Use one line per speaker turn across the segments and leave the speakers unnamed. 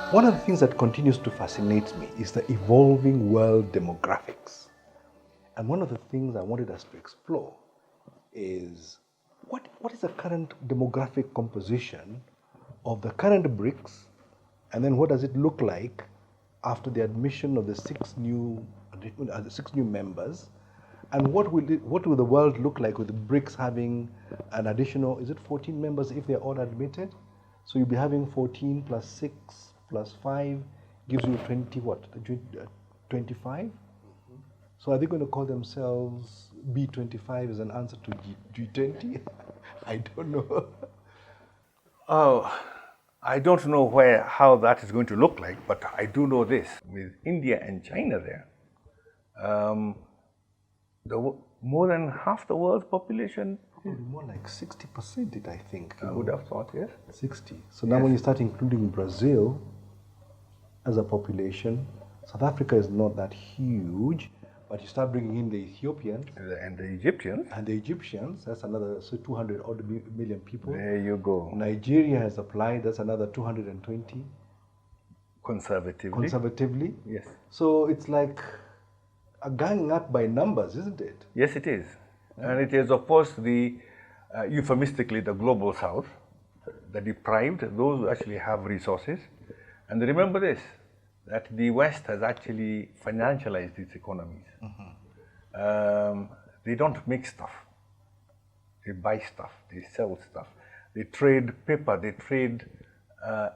One of the things that continues to fascinate me is the evolving world demographics. And one of the things I wanted us to explore is what is the current demographic composition of the current BRICS, and then what does it look like after the admission of the six new members, and what will the world look like with the BRICS having an additional, is it 14 members if they're all admitted? So you'll be having 14 plus 6 plus 5 gives you 20 what? 25? So are they going to call themselves B25 as an answer to G20? I don't know.
Oh, I don't know how that is going to look like, but I do know this. With India and China there, more than half the world's population.
Probably more like 60%, I think.
I would have thought, yes.
60. So now when you start including Brazil as a population, South Africa is not that huge, but you start bringing in the Ethiopians
and the Egyptians.
And the Egyptians, that's another 200 odd million people.
There you go.
Nigeria has applied, that's another 220. Conservatively.
Yes.
So it's like a ganging up by numbers, isn't it?
Yes, it is. And it is, of course, euphemistically, the global south, the deprived, those who actually have resources. And remember this, that the West has actually financialized its economies. They don't make stuff. They buy stuff, they sell stuff. They trade paper, they trade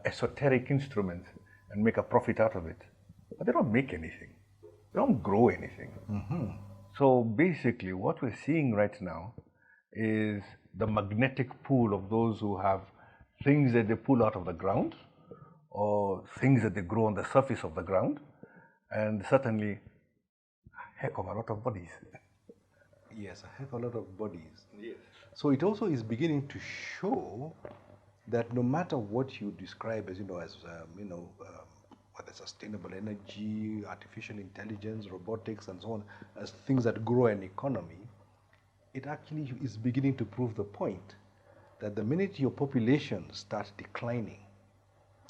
esoteric instruments and make a profit out of it. But they don't make anything. They don't grow anything. So basically what we're seeing right now is the magnetic pull of those who have things that they pull out of the ground or things that they grow on the surface of the ground, and certainly a heck of a lot of bodies.
Yes, a heck of a lot of bodies.
Yes.
So it also is beginning to show that no matter what you describe as, whether sustainable energy, artificial intelligence, robotics, and so on, as things that grow an economy, it actually is beginning to prove the point that the minute your population starts declining,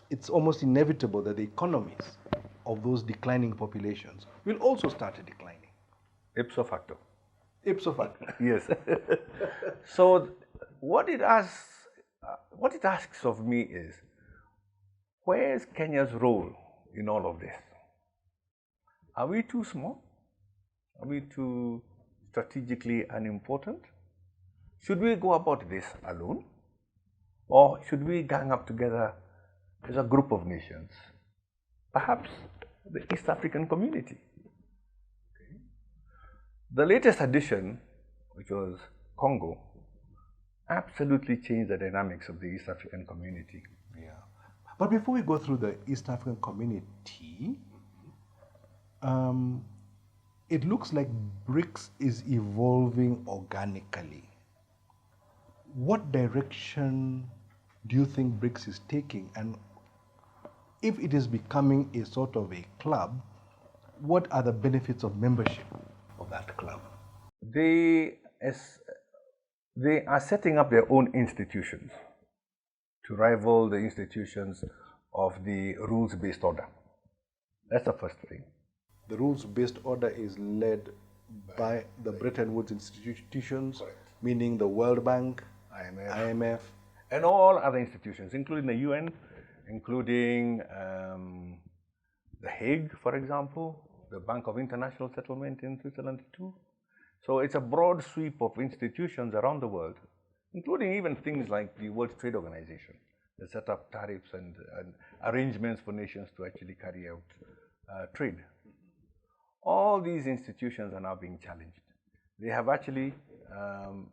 it's almost inevitable that the economies of those declining populations will also start declining.
Ipso facto.
Ipso facto.
Yes. So what it asks of me is, where is Kenya's role in all of this? Are we too small? Are we too strategically unimportant? Should we go about this alone? Or should we gang up together as a group of nations? Perhaps the East African community. Okay. The latest addition, which was Congo, absolutely changed the dynamics of the East African community.
Yeah. But before we go through the East African community, it looks like BRICS is evolving organically. What direction do you think BRICS is taking? And if it is becoming a sort of a club, what are the benefits of membership of that club?
They are setting up their own institutions to rival the institutions of the rules-based order. That's the first thing.
The rules-based order is led by the Bretton Woods institutions, correct, meaning the World Bank, IMF,
and all other institutions, including the UN, including The Hague, for example, the Bank of International Settlement in Switzerland too. So it's a broad sweep of institutions around the world, including even things like the World Trade Organization, that set up tariffs and arrangements for nations to actually carry out trade. All these institutions are now being challenged. They have actually,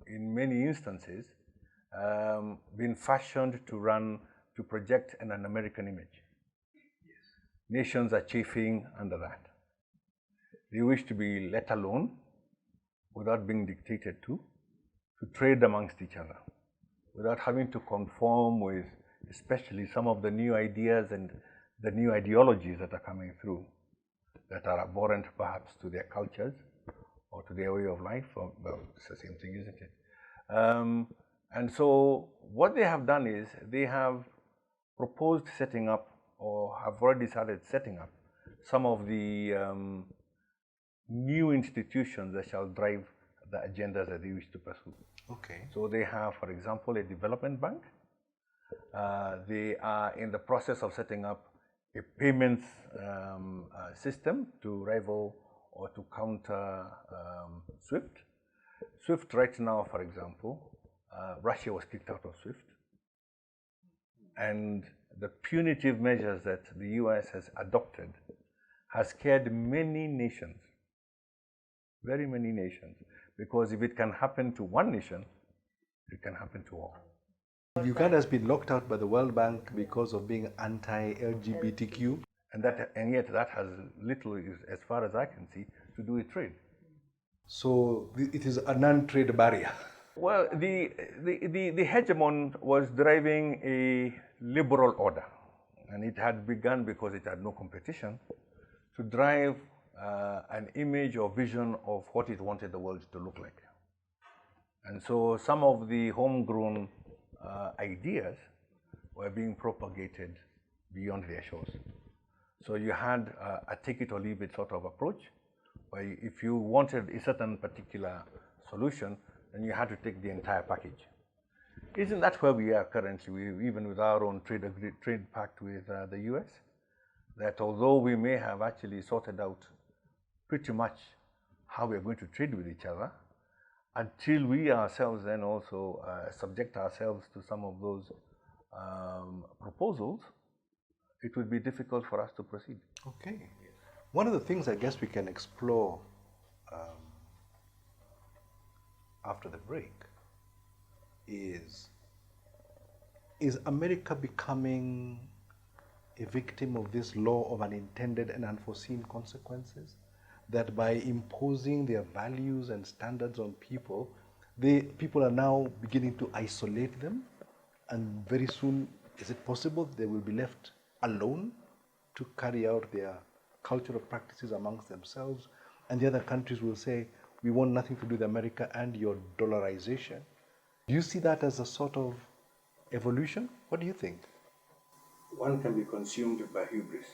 in many instances, been fashioned to project an American image. Yes. Nations are chafing under that. They wish to be let alone without being dictated to trade amongst each other, without having to conform with especially some of the new ideas and the new ideologies that are coming through, that are abhorrent perhaps to their cultures or to their way of life. Well, it's the same thing, isn't it? And so what they have done is they have proposed setting up, or have already started setting up, some of the new institutions that shall drive the agendas that they wish to pursue.
Okay.
So they have, for example, a development bank. They are in the process of setting up a payments system to rival or to counter SWIFT. SWIFT right now, for example, Russia was kicked out of SWIFT. And the punitive measures that the US has adopted has scared many nations, very many nations, because if it can happen to one nation, it can happen to all.
Uganda has been locked out by the World Bank because of being anti-LGBTQ.
And yet that has little, as far as I can see, to do with trade.
So it is a non-trade barrier.
Well, the hegemon was driving a liberal order, and it had begun because it had no competition to drive an image or vision of what it wanted the world to look like. And so some of the homegrown ideas were being propagated beyond their shores. So you had a take it or leave it sort of approach, where if you wanted a certain particular solution, then you had to take the entire package. Isn't that where we are currently, even with our own trade pact with the US? That although we may have actually sorted out pretty much how we are going to trade with each other, until we ourselves then also subject ourselves to some of those proposals, it would be difficult for us to proceed.
Okay. One of the things I guess we can explore after the break is America becoming a victim of this law of unintended and unforeseen consequences? That by imposing their values and standards on people, people are now beginning to isolate them, and very soon, is it possible they will be left alone to carry out their cultural practices amongst themselves, and the other countries will say, we want nothing to do with America and your dollarization? Do you see that as a sort of evolution? What do you think?
One can be consumed by hubris.